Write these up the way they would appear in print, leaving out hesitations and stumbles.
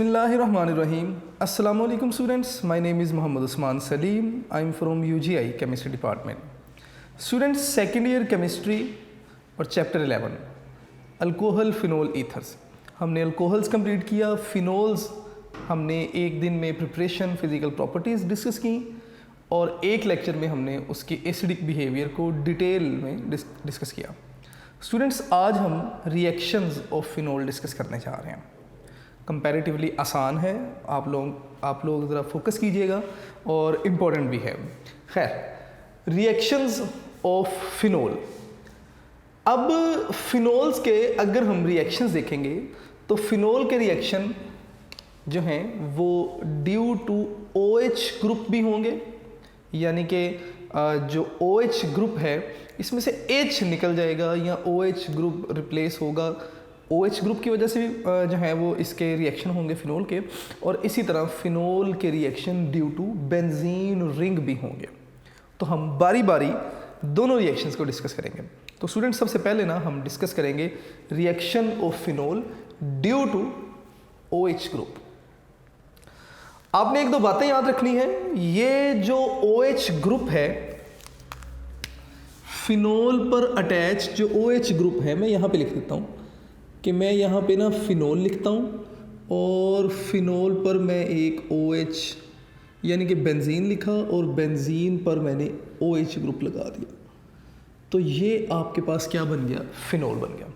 Bismillahirrahmanirrahim. Assalamu alaikum students. My name is Muhammad Usman Salim. I am from UGI Chemistry Department. Students, second year chemistry और chapter 11 alcohol phenol ethers हमने alcohols complete किया। Phenols हमने एक दिन में preparation, physical properties discuss की और एक लेक्चर में हमने उसके एसिडिक बिहेवियर को डिटेल में डिस्कस किया। स्टूडेंट्स, आज हम रिएक्शंस ऑफ फिनोल डिस्कस करने जा रहे हैं। कंपैरेटिवली आसान है, आप लोग ज़रा फोकस कीजिएगा और इम्पोर्टेंट भी है। खैर, रिएक्शंस ऑफ फिनोल। अब फिनोल्स के अगर हम रिएक्शंस देखेंगे तो फिनोल के रिएक्शन जो हैं वो ड्यू टू OH ग्रुप भी होंगे, यानी कि जो OH ग्रुप है इसमें से H निकल जाएगा या OH ग्रुप रिप्लेस होगा। OH ग्रुप की वजह से भी जो है वो इसके रिएक्शन होंगे फिनोल के, और इसी तरह फिनोल के reaction due to benzene ring भी होंगे। तो हम बारी बारी दोनों रिएक्शंस को डिस्कस करेंगे। तो स्टूडेंट, सबसे पहले ना हम डिस्कस करेंगे reaction of phenol due to OH group. आपने एक दो बातें याद रखनी है। ये जो OH ग्रुप है, फिनोल पर अटैच जो OH ग्रुप है, मैं यहाँ पे लिख देता हूँ कि मैं यहाँ पे ना फिनोल लिखता हूँ और फिनोल पर मैं एक OH यानी कि बेंजीन लिखा और बेंजीन पर मैंने OH ग्रुप लगा दिया। तो ये आपके पास क्या बन गया? फिनोल बन गया।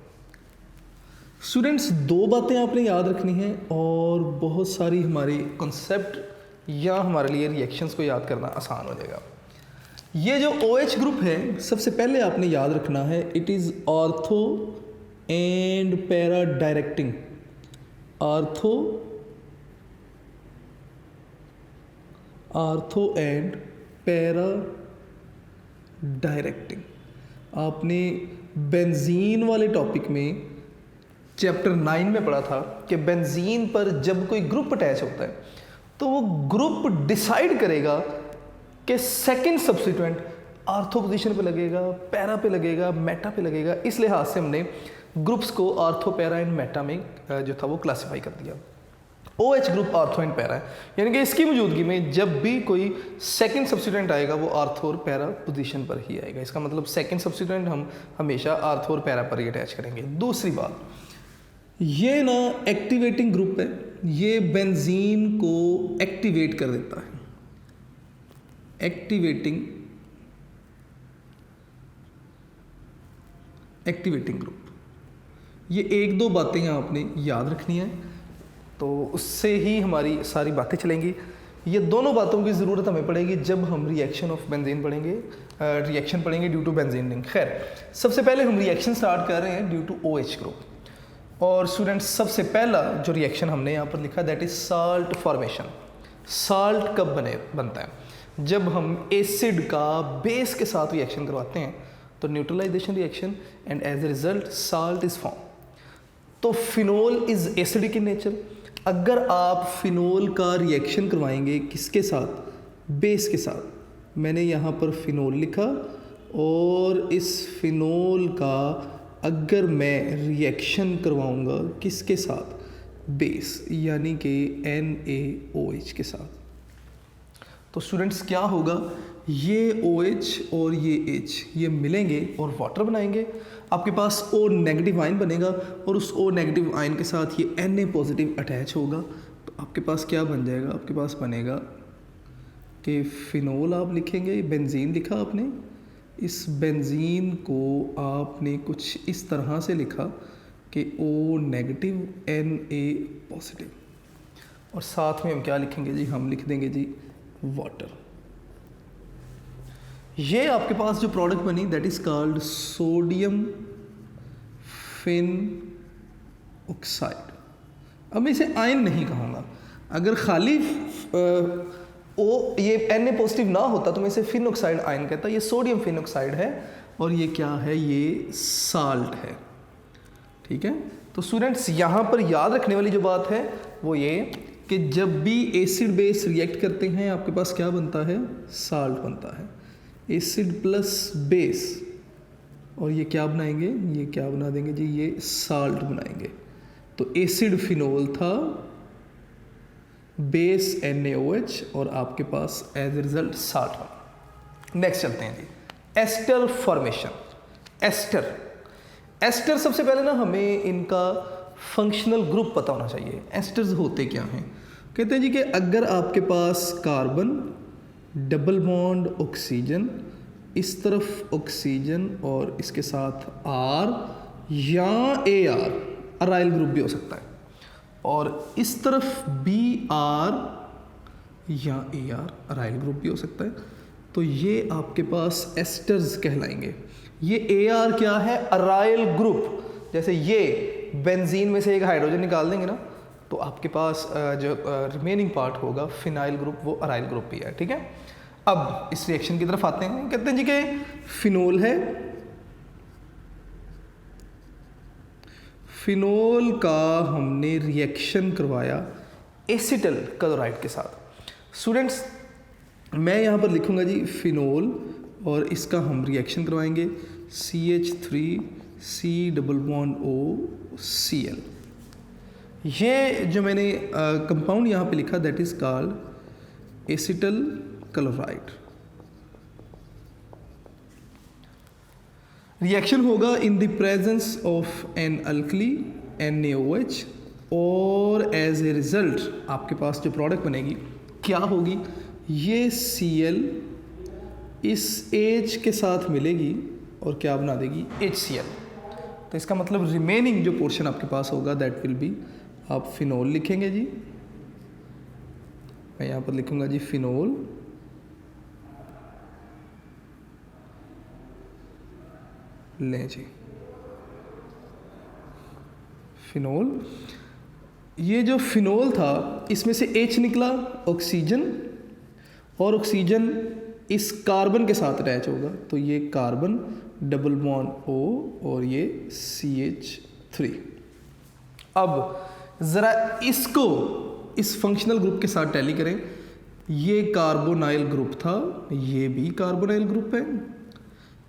स्टूडेंट्स, दो बातें आपने याद रखनी हैं और बहुत सारी हमारे कॉन्सेप्ट या हमारे लिए रिएक्शंस को याद करना आसान हो जाएगा। ये जो OH ग्रुप है, सबसे पहले आपने याद रखना है, it is ortho and para directing. Ortho and para directing. आपने बेंजीन वाले टॉपिक में चैप्टर 9 में पढ़ा था कि बेंजीन पर जब कोई ग्रुप अटैच होता है तो वो ग्रुप डिसाइड करेगा कि सेकंड सब्स्टिट्यूएंट आर्थो पोजीशन पे लगेगा, पैरा पे लगेगा, मेटा पे लगेगा। इस लिहाज से हमने ग्रुप्स को आर्थो, पैरा एंड मेटा में जो था वो क्लासिफाई कर दिया। OH group ortho and para है, यानी कि इसकी मौजूदगी में जब भी कोई सेकंड सब्स्टिट्यूएंट आएगा वो आर्थो और पैरा पोजीशन पर ही आएगा। इसका मतलब सेकंड सब्स्टिट्यूएंट हम हमेशा आर्थो और पैरा पर ही अटैच करेंगे। दूसरी बात, ये ना एक्टिवेटिंग ग्रुप है, ये बेंजीन को एक्टिवेट कर देता है। Activating group. ये एक दो बातें आपने याद रखनी है, तो उससे ही हमारी सारी बातें चलेंगी। ये दोनों बातों की ज़रूरत हमें पड़ेगी जब हम रिएक्शन ऑफ बेंजीन पढ़ेंगे, रिएक्शन पढ़ेंगे ड्यू टू बेंजीन रिंग। खैर, सबसे पहले हम रिएक्शन स्टार्ट कर रहे हैं ड्यू टू OH ग्रुप। और स्टूडेंट्स, सबसे पहला जो रिएक्शन हमने यहाँ पर लिखा that is salt formation. Salt कब बनता है? जब हम एसिड का बेस के साथ रिएक्शन करवाते हैं तो neutralization reaction, and as a result salt is form. तो phenol is acidic in nature. अगर आप फिनोल का रिएक्शन करवाएंगे किसके साथ? बेस के साथ। मैंने यहाँ पर फिनोल लिखा और इस फिनोल का अगर मैं रिएक्शन करवाऊँगा किसके साथ? बेस, यानी कि NaOH के साथ। तो स्टूडेंट्स, क्या होगा? ये OH और ये H ये मिलेंगे और वाटर बनाएंगे। आपके पास O नेगेटिव आयन बनेगा और उस O नेगेटिव आयन के साथ ये Na पॉजिटिव अटैच होगा। तो आपके पास क्या बन जाएगा? आपके पास बनेगा कि फिनोल आप लिखेंगे, बेंजीन लिखा आपने, इस बेंजीन को आपने कुछ इस तरह से लिखा कि O नेगेटिव Na पॉजिटिव, और साथ में हम क्या लिखेंगे जी? हम लिख देंगे जी वाटर। ये आपके पास जो प्रोडक्ट बनी that is called sodium phenoxide. अब मैं इसे आयन नहीं कहूँगा। अगर खाली ये Na पॉजिटिव ना होता तो मैं इसे फिन ऑक्साइड आयन कहता। ये सोडियम फिन ऑक्साइड है और ये क्या है? ये साल्ट है। ठीक है। तो स्टूडेंट्स, यहाँ पर याद रखने वाली जो बात है वो ये कि जब भी एसिड बेस रिएक्ट करते हैं आपके पास क्या बनता है? साल्ट बनता है। एसिड प्लस बेस, और ये क्या बनाएंगे? ये क्या बना देंगे जी? ये साल्ट बनाएंगे। तो एसिड फिनोल था बेस NaOH और आपके पास as a result salt. Next चलते हैं जी, एस्टर फॉर्मेशन। एस्टर सबसे पहले ना हमें इनका फंक्शनल ग्रुप पता होना चाहिए। एस्टर्स होते क्या हैं? कहते हैं जी कि अगर आपके पास कार्बन, डबल बॉन्ड ऑक्सीजन, इस तरफ ऑक्सीजन और इसके साथ R या AR, अराइल ग्रुप भी हो सकता है, और इस तरफ BR या AR, अराइल ग्रुप भी हो सकता है, तो ये आपके पास एस्टर्स कहलाएंगे। ये AR क्या है? Aryl group. जैसे ये बेंजीन में से एक हाइड्रोजन निकाल देंगे ना, तो आपके पास जो रिमेनिंग पार्ट होगा फिनाइल ग्रुप, वो अराइल ग्रुप भी है। ठीक है, अब इस रिएक्शन की तरफ आते हैं। कहते हैं जी कि फिनोल है, फिनोल का हमने रिएक्शन करवाया एसिटल क्लोराइड के साथ। स्टूडेंट्स, मैं यहाँ पर लिखूँगा जी फिनोल, और इसका हम रिएक्शन करवाएंगे CH3COOCl। ये जो मैंने कंपाउंड यहाँ पे लिखा, that is called acetyl chloride. Reaction होगा in the presence of an alkali NaOH, और एज ए रिजल्ट आपके पास जो प्रोडक्ट बनेगी क्या होगी? ये Cl इस H के साथ मिलेगी और क्या बना देगी? HCl। तो इसका मतलब रिमेनिंग जो पोर्शन आपके पास होगा दैट विल बी, आप फिनोल लिखेंगे जी, मैं यहाँ पर लिखूँगा जी फिनोल, लें जी फिनोल। ये जो फिनोल था इसमें से H निकला, ऑक्सीजन, और ऑक्सीजन इस कार्बन के साथ अटैच होगा, तो ये कार्बन, डबल बॉन्ड O, और ये CH3। अब ज़रा इसको इस फंक्शनल ग्रुप के साथ टैली करें। ये कार्बोनाइल ग्रुप था, ये भी कार्बोनाइल ग्रुप है।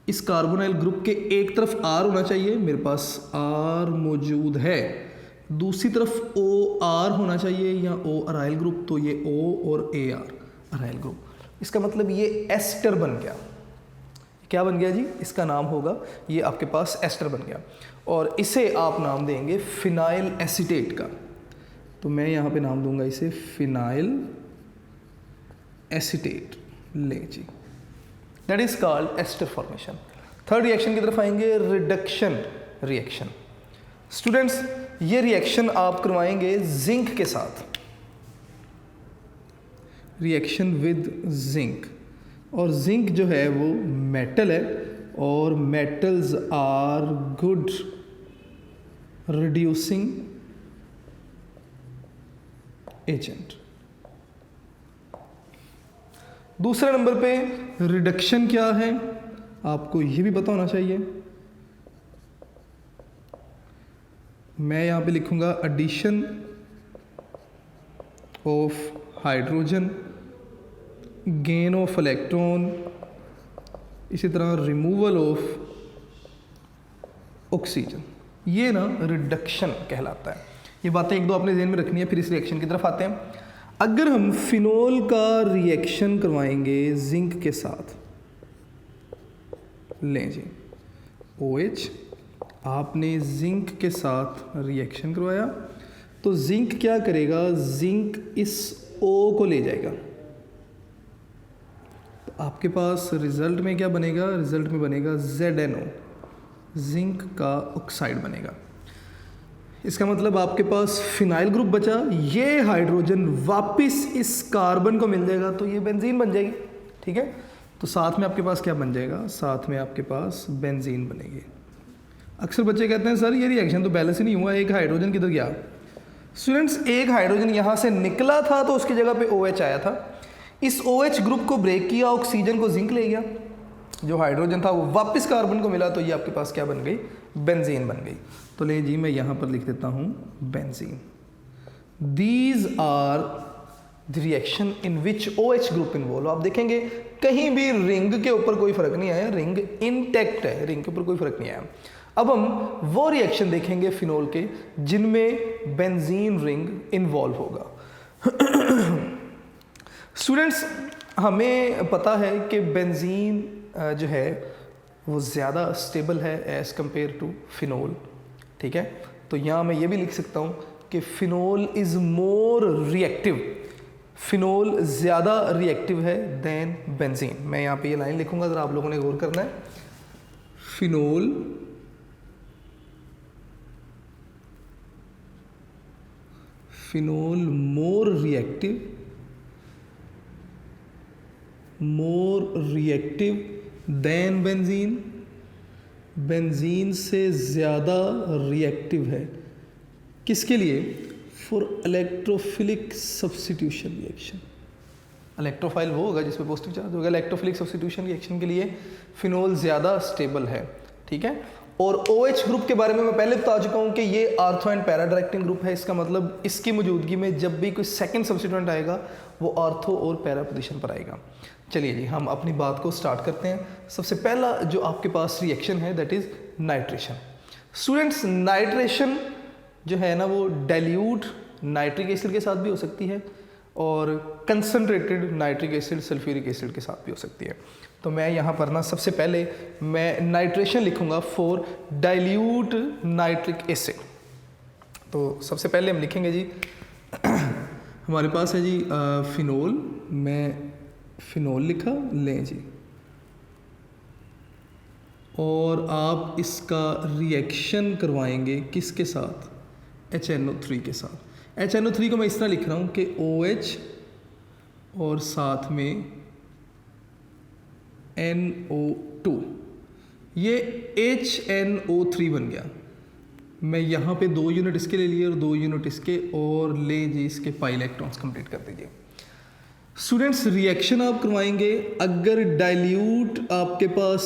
इस कार्बोनाइल ग्रुप के एक तरफ R होना चाहिए, मेरे पास R मौजूद है, दूसरी तरफ OR होना चाहिए या O अराइल ग्रुप, तो ये O और AR अराइल ग्रुप। इसका मतलब ये एस्टर बन गया। क्या बन गया जी? इसका नाम होगा, ये आपके पास एस्टर बन गया, और इसे आप नाम देंगे फिनाइल एसीटेट का। तो मैं यहाँ पे नाम दूंगा इसे फिनाइल एसीटेट, ले जी, that is called ester formation. Third reaction की तरफ आएंगे, रिडक्शन रिएक्शन। स्टूडेंट्स, ये रिएक्शन आप करवाएंगे जिंक के साथ, रिएक्शन विद जिंक, और जिंक जो है वो मेटल है, और metals are good reducing agent. दूसरे नंबर पे रिडक्शन क्या है, आपको ये भी पता होना चाहिए। मैं यहाँ पे लिखूँगा addition of hydrogen, gain of electron, इसी तरह रिमूवल ऑफ ऑक्सीजन, ये ना रिडक्शन कहलाता है। ये बातें एक दो अपने ध्यान में रखनी है, फिर इस रिएक्शन की तरफ आते हैं। अगर हम फिनोल का रिएक्शन करवाएंगे जिंक के साथ, लें जी OH, आपने जिंक के साथ रिएक्शन करवाया, तो जिंक क्या करेगा? जिंक इस O को ले जाएगा, तो आपके पास रिजल्ट में क्या बनेगा? रिजल्ट में बनेगा ZnO, जिंक का ऑक्साइड बनेगा। इसका मतलब आपके पास फिनाइल ग्रुप बचा, ये हाइड्रोजन वापस इस कार्बन को मिल जाएगा, तो ये बेंजीन बन जाएगी। ठीक है, तो साथ में आपके पास क्या बन जाएगा? साथ में आपके पास बेंजीन बनेगी। अक्सर बच्चे कहते हैं सर ये रिएक्शन तो बैलेंस ही नहीं हुआ, एक हाइड्रोजन किधर गया? स्टूडेंट्स, एक हाइड्रोजन यहाँ से निकला था तो उसकी जगह पे OH आया था, इस OH ग्रुप को ब्रेक किया, ऑक्सीजन को जिंक ले गया, जो हाइड्रोजन था वो वापस कार्बन को मिला, तो ये आपके पास क्या बन गई? बेंजीन बन गई। तो ले जी, मैं यहाँ पर लिख देता हूँ benzene. These are the reaction in which OH group involve. आप देखेंगे कहीं भी रिंग के ऊपर कोई फर्क नहीं आया, रिंग इंटैक्ट है, रिंग के ऊपर कोई फर्क नहीं आया। अब हम वो रिएक्शन देखेंगे फिनोल के जिनमें बेंजीन रिंग इन्वॉल्व होगा। स्टूडेंट्स, हमें पता है कि बेंजीन जो है वो ज़्यादा स्टेबल है एज़ कंपेयर टू फिनोल, ठीक है। तो यहाँ मैं ये भी लिख सकता हूँ कि phenol is more reactive, phenol ज़्यादा रिएक्टिव है देन बेंजीन। मैं यहाँ पे ये लाइन लिखूँगा, ज़रा आप लोगों ने गौर करना है। Phenol more reactive than benzene, benzene से ज़्यादा रिएक्टिव है। किसके लिए? For electrophilic substitution reaction. Electrophile वो होगा जिसमें पॉजिटिव चार्ज होगा। इलेक्ट्रोफिलिक सब्स्टिट्यूशन रिएक्शन के लिए फिनोल ज़्यादा स्टेबल है, ठीक है। और OH ग्रुप के बारे में मैं पहले बता चुका हूँ कि ये ortho and para directing group है। इसका मतलब इसकी मौजूदगी में जब भी कोई सेकंड सब्स्टिट्यूएंट आएगा वो आर्थो और पैरा पोजीशन पर आएगा। चलिए जी, हम अपनी बात को स्टार्ट करते हैं। सबसे पहला जो आपके पास रिएक्शन है that is nitration. Students, nitration जो है ना वो डाइल्यूट नाइट्रिक एसिड के साथ भी हो सकती है और concentrated nitric acid sulphuric acid के साथ भी हो सकती है। तो मैं यहाँ पर ना सबसे पहले मैं नाइट्रेशन लिखूँगा फॉर डाइल्यूट नाइट्रिक एसिड। तो सबसे पहले हम लिखेंगे जी हमारे पास है जी फिनोल। मैं फिनोल लिखा, लें जी, और आप इसका रिएक्शन करवाएंगे किसके साथ? HNO3 के साथ। HNO3 को मैं इस तरह लिख रहा हूँ कि OH और साथ में NO2, ये HNO3 बन गया। मैं यहाँ पे 2 यूनिट इसके ले लिए और 2 यूनिट इसके, और ले जी इसके पाई इलेक्ट्रॉन्स कंप्लीट कर दीजिए। स्टूडेंट्स, रिएक्शन आप करवाएंगे, अगर डाइल्यूट आपके पास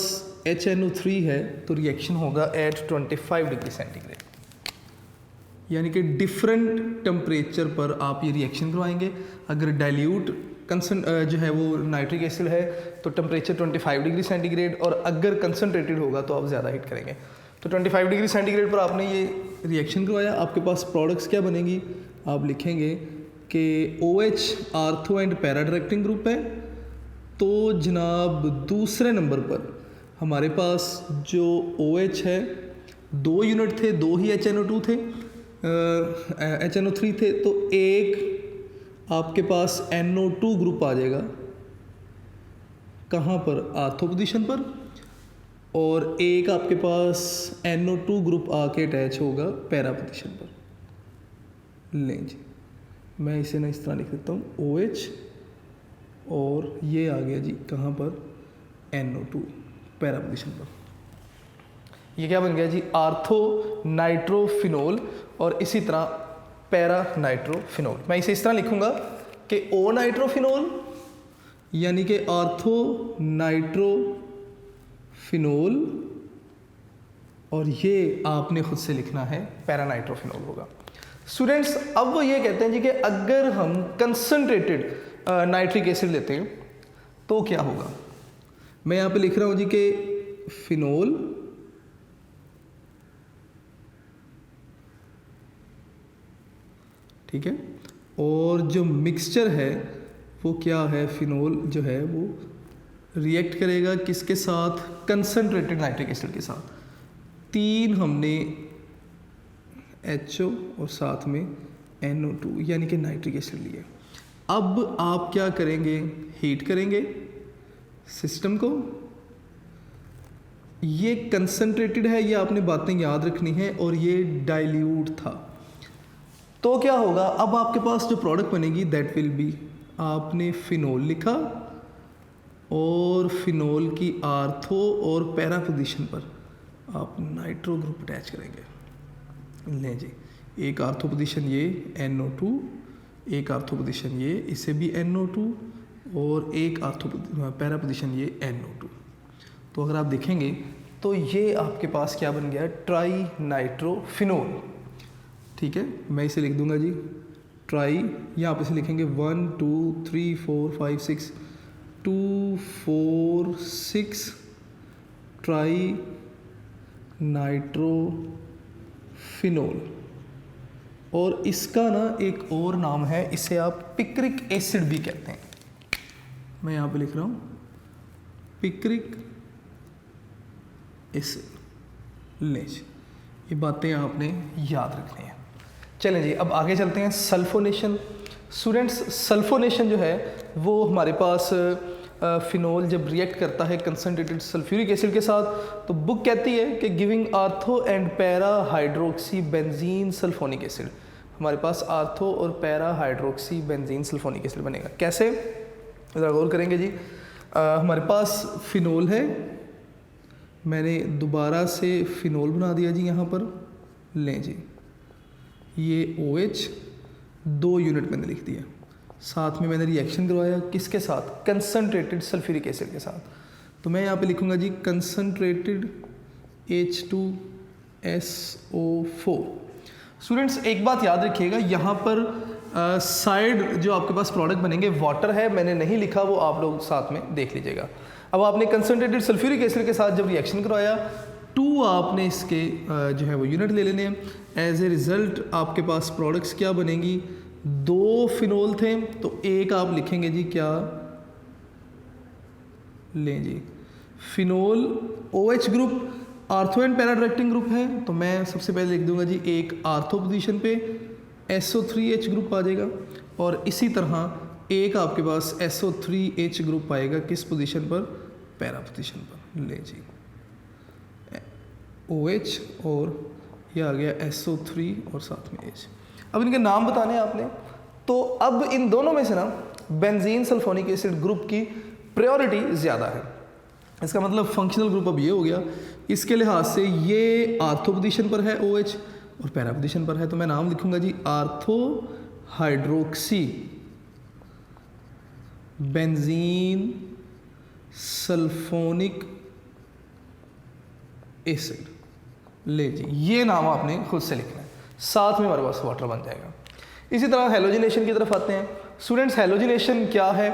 HNO3 है तो रिएक्शन होगा एट 25 डिग्री सेंटीग्रेड, यानी कि डिफरेंट टेम्परेचर पर आप ये रिएक्शन करवाएंगे। अगर डाइल्यूट जो है वो नाइट्रिक एसिड है तो टेम्परेचर 25 डिग्री सेंटीग्रेड, और अगर कंसनट्रेटेड होगा तो आप ज़्यादा हीट करेंगे। तो 25 डिग्री सेंटीग्रेड पर आपने ये रिएक्शन करवाया, आपके पास प्रोडक्ट्स क्या बनेगी? आप लिखेंगे कि OH ortho and para directing group है। तो जनाब दूसरे नंबर पर हमारे पास जो OH है 2 यूनिट थे, 2 ही HNO2 थे, HNO3 थे, तो एक आपके पास NO2 ग्रुप आ जाएगा, कहाँ पर? आर्थो पोजीशन पर, और एक आपके पास NO2 ग्रुप आके अटैच होगा पैरा पोजीशन पर। लें जी, मैं इसे ना इस तरह लिख देता हूँ, OH और ये आ गया जी कहाँ पर? NO2 पैरा पोजीशन पर। ये क्या बन गया जी? आर्थो नाइट्रोफिनोल और इसी तरह पैरा नाइट्रोफिनोल। मैं इसे इस तरह लिखूंगा कि O नाइट्रोफिनोल यानी कि आर्थो नाइट्रोफिनोल, और ये आपने खुद से लिखना है पैरा नाइट्रोफिनोल होगा। स्टूडेंट्स, अब वो ये कहते हैं जी कि अगर हम कंसनट्रेटेड नाइट्रिक एसिड लेते हैं तो क्या होगा? मैं यहाँ पे लिख रहा हूँ जी कि फिनोल ठीक है, और जो मिक्सचर है वो क्या है? फिनोल जो है वो रिएक्ट करेगा किसके साथ? कंसनट्रेटेड नाइट्रिक एसिड के साथ। 3 हमने HO और साथ में NO2 यानी कि नाइट्रिक एसिड लिए। अब आप क्या करेंगे? हीट करेंगे सिस्टम को। ये कंसनट्रेटेड है, ये आपने बातें याद रखनी है, और ये डाइल्यूट था। तो क्या होगा? अब आपके पास जो प्रोडक्ट बनेगी दैट विल बी, आपने फिनोल लिखा और फिनोल की आर्थो और पैरा पोजीशन पर आप नाइट्रो ग्रुप अटैच करेंगे। लें जी, एक आर्थो पोजीशन ये NO2, एक आर्थो पोजीशन ये, इसे भी NO2, और एक आर्थो पैरा पोजीशन ये NO2। तो अगर आप देखेंगे तो ये आपके पास क्या बन गया? Try nitrophenol. ठीक है, मैं इसे लिख दूंगा जी ट्राई, यहाँ पे से लिखेंगे 1 2 3 4 5 6 2 4 6 ट्राई नाइट्रोफिनोल। और इसका ना एक और नाम है, इसे आप पिक्रिक एसिड भी कहते हैं। मैं यहाँ पे लिख रहा हूँ पिक्रिक एसिड। ले जी, ये बातें आपने याद रखनी है। चलें जी, अब आगे चलते हैं। सल्फोनेशन। स्टूडेंट्स, सल्फोनेशन जो है वो हमारे पास फिनोल जब रिएक्ट करता है कंसनट्रेटेड सल्फ्यूरिक एसिड के साथ, तो बुक कहती है कि giving ortho and para hydroxy benzene sulphonic acid. हमारे पास आर्थो और para hydroxy benzene sulphonic acid बनेगा। कैसे, ज़रा गौर करेंगे जी। हमारे पास फिनोल है, मैंने दोबारा से फिनोल बना दिया जी यहाँ पर। लें जी, ये OH 2 यूनिट मैंने लिख दिया, साथ में मैंने रिएक्शन करवाया किसके साथ, कंसनट्रेटेड सल्फ्यूरिक एसिड के साथ। तो मैं यहाँ पे लिखूँगा जी कंसनट्रेटेड H2SO4। स्टूडेंट्स, एक बात याद रखिएगा, यहाँ पर साइड जो आपके पास प्रोडक्ट बनेंगे वाटर है, मैंने नहीं लिखा, वो आप लोग साथ में देख लीजिएगा। अब आपने कंसनट्रेटेड सल्फ्यूरिक एसिड के साथ जब रिएक्शन करवाया, 2 आपने इसके जो है वो यूनिट ले लेने हैं। एज ए रिज़ल्ट आपके पास प्रोडक्ट्स क्या बनेंगी, 2 फिनोल थे तो एक आप लिखेंगे जी क्या, लें जी phenol OH group, ortho and para directing group है, तो मैं सबसे पहले लिख दूंगा जी एक आर्थो पोजीशन पे SO3H ग्रुप आ जाएगा, और इसी तरह एक आपके पास SO3H ग्रुप आएगा किस पोजीशन पर, पैरा पोजीशन पर। ले जी OH और ये आ गया SO3 और साथ में H। अब इनके नाम बताने हैं आपने, तो अब इन दोनों में से ना बेंजीन सल्फोनिक एसिड ग्रुप की प्रायोरिटी ज़्यादा है। इसका मतलब फंक्शनल ग्रुप अब ये हो गया, इसके लिहाज से ये आर्थो पोजीशन पर है OH और पैरा पोजीशन पर है, तो मैं नाम लिखूंगा जी ortho hydroxy benzene sulphonic acid. ले जी, ये नाम आपने खुद से लिखना है, साथ में हमारे पास वाटर बन जाएगा। इसी तरह हेलोजिनेशन की तरफ आते हैं। स्टूडेंट्स, हेलोजिनेशन क्या है?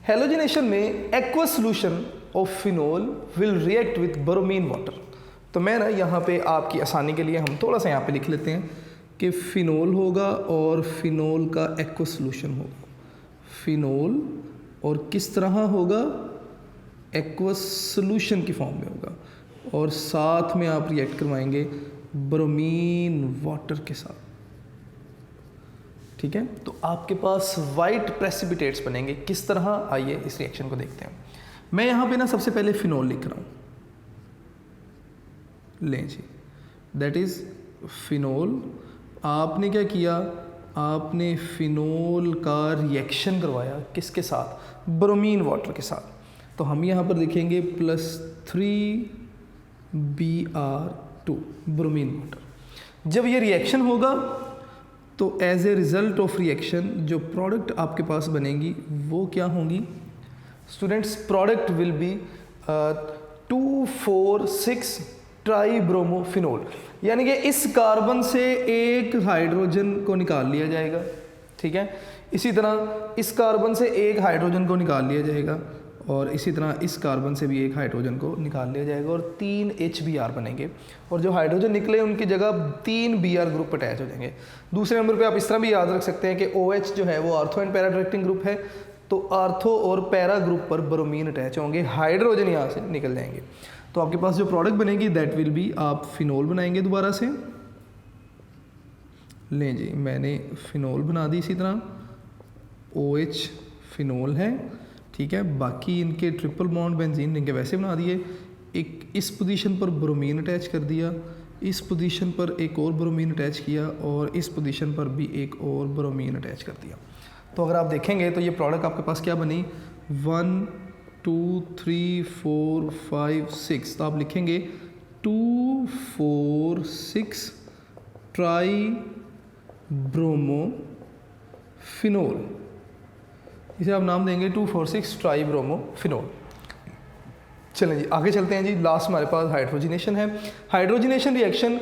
हेलोजिनेशन में aqueous solution of phenol will react with bromine water. तो मैं ना यहाँ पे आपकी आसानी के लिए हम थोड़ा सा यहाँ पे लिख लेते हैं कि फिनोल होगा और फिनोल का एक्वस सॉल्यूशन होगा। फिनोल और किस तरह होगा, एक्वस सॉल्यूशन की फॉर्म में होगा, और साथ में आप रिएक्ट करवाएंगे ब्रोमीन वाटर के साथ। ठीक है, तो आपके पास वाइट प्रेसिपिटेट्स बनेंगे। किस तरह, आइए इस रिएक्शन को देखते हैं। मैं यहाँ पे ना सबसे पहले फिनोल लिख रहा हूँ। लें जी, दैट इज़ फिनोल। आपने क्या किया, आपने फिनोल का रिएक्शन करवाया किसके साथ, ब्रोमीन वाटर के साथ। तो हम यहाँ पर लिखेंगे +3Br2 ब्रोमीन वाटर। जब ये रिएक्शन होगा तो as a result of reaction जो प्रोडक्ट आपके पास बनेगी वो क्या होंगी students, product will be 2,4,6 tribromophenol, यानी कि इस कार्बन से एक हाइड्रोजन को निकाल लिया जाएगा। ठीक है, इसी तरह इस कार्बन से एक हाइड्रोजन को निकाल लिया जाएगा, और इसी तरह इस कार्बन से भी एक हाइड्रोजन को निकाल लिया जाएगा, और 3 HBr बनेंगे, और जो हाइड्रोजन निकले उनकी जगह 3 Br ग्रुप अटैच हो जाएंगे। दूसरे नंबर पे आप इस तरह भी याद रख सकते हैं कि OH जो है वो ortho and para directing group है, तो आर्थो और पैरा ग्रुप पर ब्रोमीन अटैच होंगे, हाइड्रोजन यहाँ से निकल जाएंगे। तो आपके पास जो प्रोडक्ट बनेगी दैट विल बी, आप फिनोल बनाएंगे दोबारा से। लें जी, मैंने फिनोल बना दी, इसी तरह OH फिनोल है। ठीक है, बाकी इनके ट्रिपल बॉन्ड बेंजीन इनके वैसे बना दिए। एक इस पोजीशन पर ब्रोमीन अटैच कर दिया, इस पोजीशन पर एक और ब्रोमीन अटैच किया, और इस पोजीशन पर भी एक और ब्रोमीन अटैच कर दिया। तो अगर आप देखेंगे तो ये प्रोडक्ट आपके पास क्या बनी, 1 2 3 4 5 6। तो आप लिखेंगे 2 4 6 ट्राईब्रोमोफिनोल। इसे आप नाम देंगे 2,4,6 ट्राईब्रोमोफिनोल। चलें जी, आगे चलते हैं जी। लास्ट हमारे पास हाइड्रोजिनेशन है। हाइड्रोजिनेशन रिएक्शन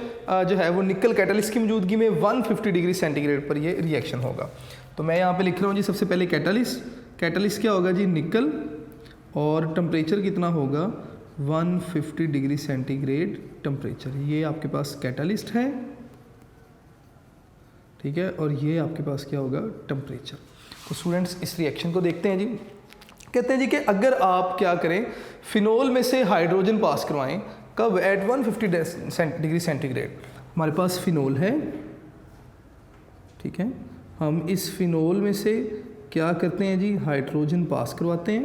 जो है वो निकल कैटलिस्ट की मौजूदगी में 150 डिग्री सेंटीग्रेड पर ये रिएक्शन होगा। तो मैं यहाँ पे लिख रहा हूँ जी, सबसे पहले कैटलिस्ट। कैटलिस्ट क्या होगा जी, निकल, और टेम्परेचर कितना होगा 150 डिग्री सेंटीग्रेड टेम्परेचर। ये आपके पास कैटलिस्ट है। ठीक है, और ये आपके पास क्या होगा, टेम्परेचर। तो स्टूडेंट्स इस रिएक्शन को देखते हैं जी। कहते हैं जी कि अगर आप क्या करें, फिनोल में से हाइड्रोजन पास करवाएं, कब, एट 150 डिग्री सेंटीग्रेड। हमारे पास फिनोल है, ठीक है, हम इस फिनोल में से क्या करते हैं जी, हाइड्रोजन पास करवाते हैं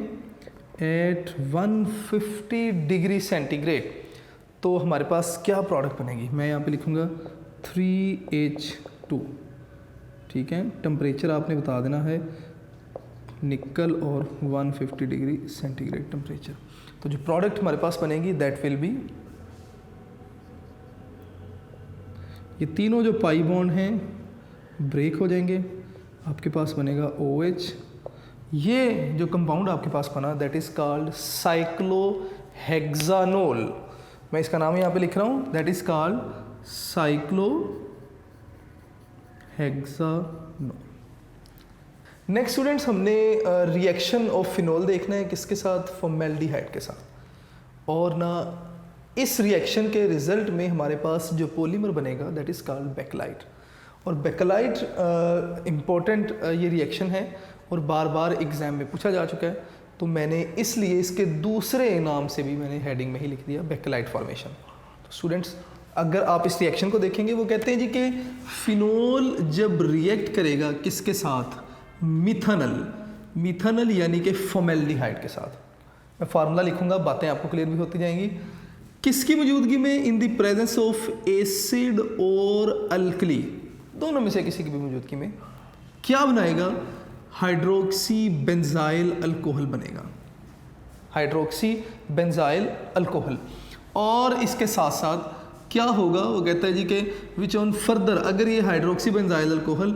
एट 150 डिग्री सेंटीग्रेड। तो हमारे पास क्या प्रोडक्ट बनेगी, मैं यहाँ पे लिखूँगा 3H2, ठीक है। टेम्परेचर आपने बता देना है निकल और 150 डिग्री सेंटीग्रेड टेम्परेचर। तो जो प्रोडक्ट हमारे पास बनेगी दैट विल बी, ये तीनों जो पाई बॉन्ड हैं ब्रेक हो जाएंगे, आपके पास बनेगा OH। ये जो कंपाउंड आपके पास बना दैट इज़ कॉल्ड साइक्लोहेक्सानोल। मैं इसका नाम यहाँ पे लिख रहा हूँ, that is called cyclohexanol. Next students, हमने रिएक्शन ऑफ फिनोल देखना है किसके साथ, फॉर्मेल्डिहाइड के साथ। और ना इस रिएक्शन के रिजल्ट में हमारे पास जो पॉलीमर बनेगा दैट इज़ कॉल्ड बेकेलाइट। और बेकेलाइट इम्पोर्टेंट ये रिएक्शन है और बार बार एग्जाम में पूछा जा चुका है, तो मैंने इसलिए इसके दूसरे नाम से भी मैंने हेडिंग में ही लिख दिया बेकेलाइट फॉर्मेशन। तो स्टूडेंट्स अगर आप इस रिएक्शन को देखेंगे, वो कहते हैं जी कि फिनोल जब रिएक्ट करेगा किसके साथ, मिथानल, मिथानल यानी कि फॉर्मेल्डिहाइड के साथ। मैं फार्मूला लिखूंगा, बातें आपको क्लियर भी होती जाएंगी। किसकी मौजूदगी में, इन द प्रेजेंस ऑफ एसिड और अल्कली, दोनों में से किसी की भी मौजूदगी में क्या बनाएगा, हाइड्रोक्सी बेंजाइल अल्कोहल बनेगा, हाइड्रोक्सी बेंजाइल अल्कोहल। और इसके साथ साथ क्या होगा, वो कहता है जी कि विच ऑन फर्दर, अगर ये hydroxy benzyl alcohol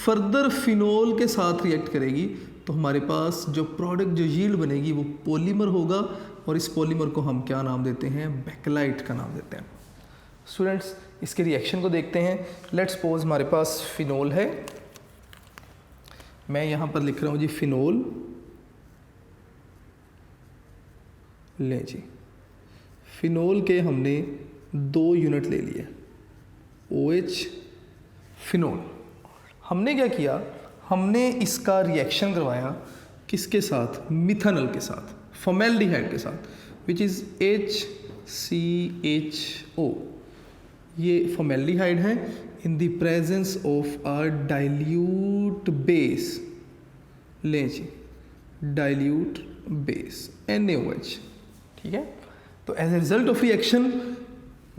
further phenol के साथ रिएक्ट करेगी तो हमारे पास जो प्रोडक्ट, जो यील्ड बनेगी वो पॉलीमर होगा, और इस पॉलीमर को हम क्या नाम देते हैं, बेकेलाइट का नाम देते हैं। स्टूडेंट्स इसके रिएक्शन को देखते हैं। लेट्स सपोज हमारे पास फिनोल है, मैं यहाँ पर लिख रहा हूँ जी फिनोल, ले जी, फिनोल के हमने 2 यूनिट ले लिए, OH फिनोल। हमने क्या किया, हमने इसका रिएक्शन करवाया किसके साथ, मिथानल के साथ, फॉर्मेल्डिहाइड के साथ, विच इज़ HCHO। ये फॉर्मेल्डिहाइड है in the presence of a dilute base, लें जी, डाइल्यूट बेस NaOH, ठीक है। तो as a result of reaction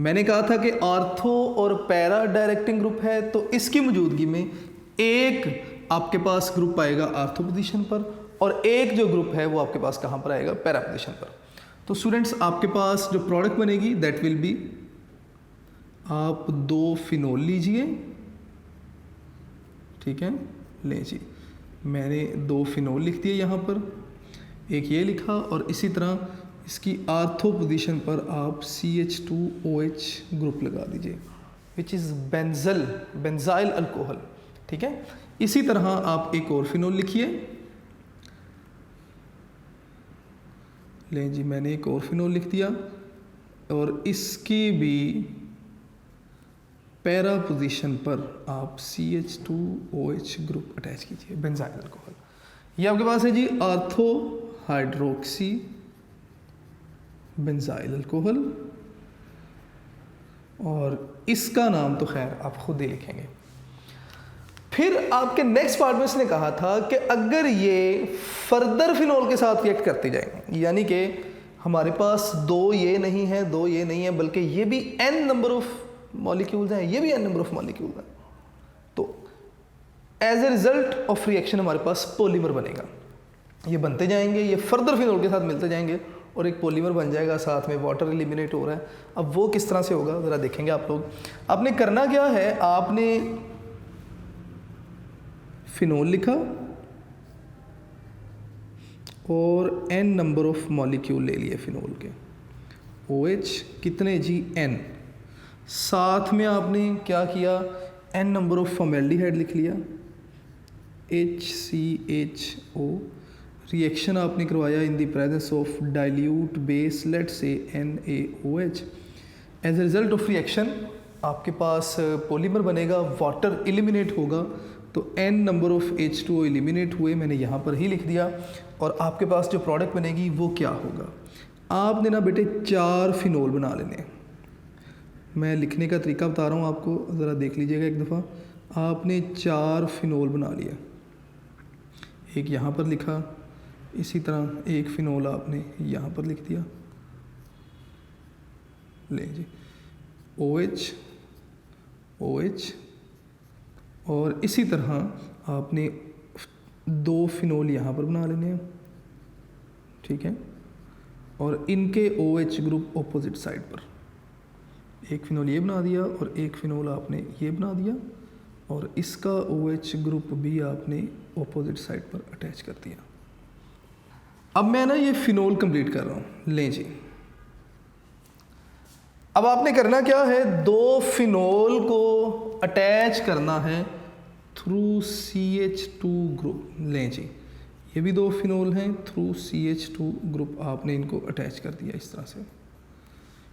मैंने कहा था कि आर्थो और पैरा डायरेक्टिंग ग्रुप है, तो इसकी मौजूदगी में एक आपके पास ग्रुप आएगा आर्थो पोजीशन पर, और एक जो ग्रुप है वो आपके पास कहाँ पर आएगा, पैरा पोजीशन पर। तो स्टूडेंट्स आपके पास जो प्रोडक्ट बनेगी दैट विल बी, आप 2 फिनोल लीजिए, ठीक है, ले जी, मैंने 2 फिनोल लिख दिए यहाँ पर, एक ये लिखा, और इसी तरह इसकी आर्थो पोजीशन पर आप CH2OH ग्रुप लगा दीजिए, विच इज़ बेंजाइल अल्कोहल, ठीक है। इसी तरह आप एक और फिनोल लिखिए, लें जी, मैंने एक और फिनोल लिख दिया, और इसकी भी पैरा पोजीशन पर आप CH2OH ग्रुप अटैच कीजिए, बेंजाइल अल्कोहल। ये आपके पास है जी आर्थो हाइड्रोक्सी बेंजाइल अल्कोहल, और इसका नाम तो खैर आप खुद ही लिखेंगे। फिर आपके नेक्स्ट पार्ट में इसने कहा था कि अगर ये फर्दर फिनोल के साथ रिएक्ट करते जाए, यानी कि हमारे पास 2 ये नहीं है, 2 ये नहीं है, बल्कि ये भी n नंबर ऑफ मॉलिक्यूल्स हैं, ये भी n नंबर ऑफ मॉलिक्यूल्स हैं, तो as a result of reaction हमारे पास पॉलीमर बनेगा। ये बनते जाएंगे, ये फर्दर फिनोल के साथ मिलते जाएंगे और एक पॉलीमर बन जाएगा, साथ में वाटर एलिमिनेट हो रहा है। अब वो किस तरह से होगा ज़रा देखेंगे आप लोग। आपने करना क्या है, आपने फिनोल लिखा और n नंबर ऑफ मॉलिक्यूल ले लिए फिनोल के, OH कितने जी, n। साथ में आपने क्या किया, n नंबर ऑफ फॉर्मेल्डिहाइड लिख लिया, HCHO। रिएक्शन आपने करवाया in the presence of dilute base, let's say NaOH। As a result of reaction आपके पास पॉलीमर बनेगा, वाटर एलिमिनेट होगा, तो n number of H2O eliminate हुए, मैंने यहाँ पर ही लिख दिया। और आपके पास जो प्रोडक्ट बनेगी वो क्या होगा, आपने ना बेटे 4 फिनोल बना लेने हैं। मैं लिखने का तरीका बता रहा हूँ आपको, ज़रा देख लीजिएगा एक दफ़ा। आपने 4 फिनोल बना लिया, एक यहाँ पर लिखा, इसी तरह एक फिनोल आपने यहाँ पर लिख दिया, ले जी OH OH, और इसी तरह आपने 2 फिनोल यहाँ पर बना लेने हैं, ठीक है। और इनके OH ग्रुप ऑपोजिट साइड पर, एक फिनोल ये बना दिया और एक फिनोल आपने ये बना दिया, और इसका OH ग्रुप भी आपने ऑपोजिट साइड पर अटैच कर दिया। अब मैं ना ये फिनोल कंप्लीट कर रहा हूँ, लें जी। अब आपने करना क्या है, 2 फिनोल को अटैच करना है थ्रू CH2 ग्रुप। लें जी, ये भी 2 फिनोल हैं, थ्रू CH2 ग्रुप आपने इनको अटैच कर दिया इस तरह से।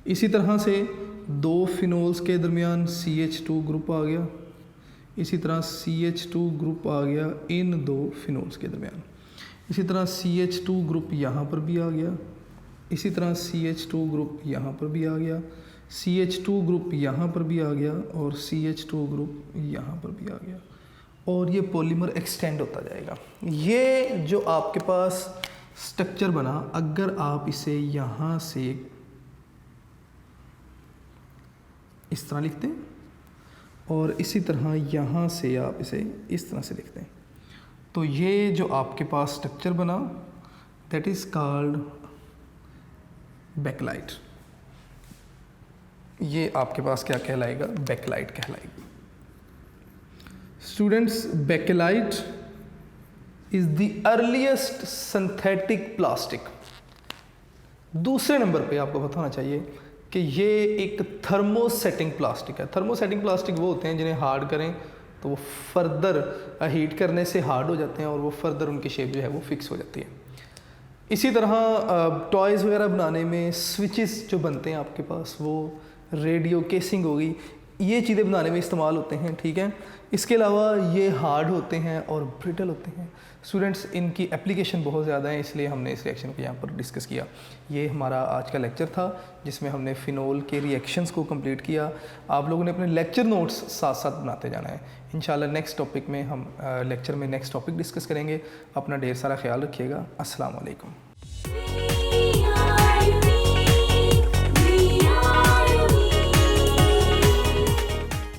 इसी तरह से 2 फिनोल्स के दरमियान CH2 ग्रुप आ गया, इसी तरह CH2 ग्रुप आ गया इन 2 फिनोल्स के दरमियान। इसी तरह CH2 ग्रुप यहाँ पर भी आ गया, इसी तरह CH2 ग्रुप यहाँ पर भी आ गया, CH2 ग्रुप यहाँ पर भी आ गया, और CH2 ग्रुप यहाँ पर भी आ गया, और ये पॉलीमर एक्सटेंड होता जाएगा। ये जो आपके पास स्ट्रक्चर बना, अगर आप इसे यहाँ से इस तरह लिखते हैं और इसी तरह यहाँ से आप इसे इस तरह से लिखते हैं, तो ये जो आपके पास स्ट्रक्चर बना, दैट इज़ कॉल्ड बैकलाइट। ये आपके पास क्या कहलाएगा, बैकलाइट कहलाएगा। Students, bakelite is the earliest synthetic plastic. दूसरे नंबर पे आपको बताना चाहिए कि ये एक थर्मोसेटिंग प्लास्टिक है। थर्मोसेटिंग प्लास्टिक वो होते हैं जिन्हें हार्ड करें तो वो फर्दर हीट करने से हार्ड हो जाते हैं और वो फर्दर उनकी शेप जो है वो फिक्स हो जाती है। इसी तरह टॉयज़ वगैरह बनाने में स्विचेस जो बनते हैं आपके पास, वो रेडियो केसिंग हो गई, ये चीज़ें बनाने में इस्तेमाल होते हैं, ठीक है। इसके अलावा ये हार्ड होते हैं और ब्रिटल होते हैं। स्टूडेंट्स, इनकी एप्लीकेशन बहुत ज़्यादा है, इसलिए हमने इस रिएक्शन को यहाँ पर डिस्कस किया। ये हमारा आज का लेक्चर था जिसमें हमने फिनोल के रिएक्शंस को कंप्लीट किया। आप लोगों ने अपने लेक्चर नोट्स साथ साथ बनाते जाना है। इंशाल्लाह नेक्स्ट टॉपिक में हम लेक्चर में नेक्स्ट टॉपिक डिस्कस करेंगे। अपना ढेर सारा ख्याल रखिएगा। अस्सलाम वालेकुम।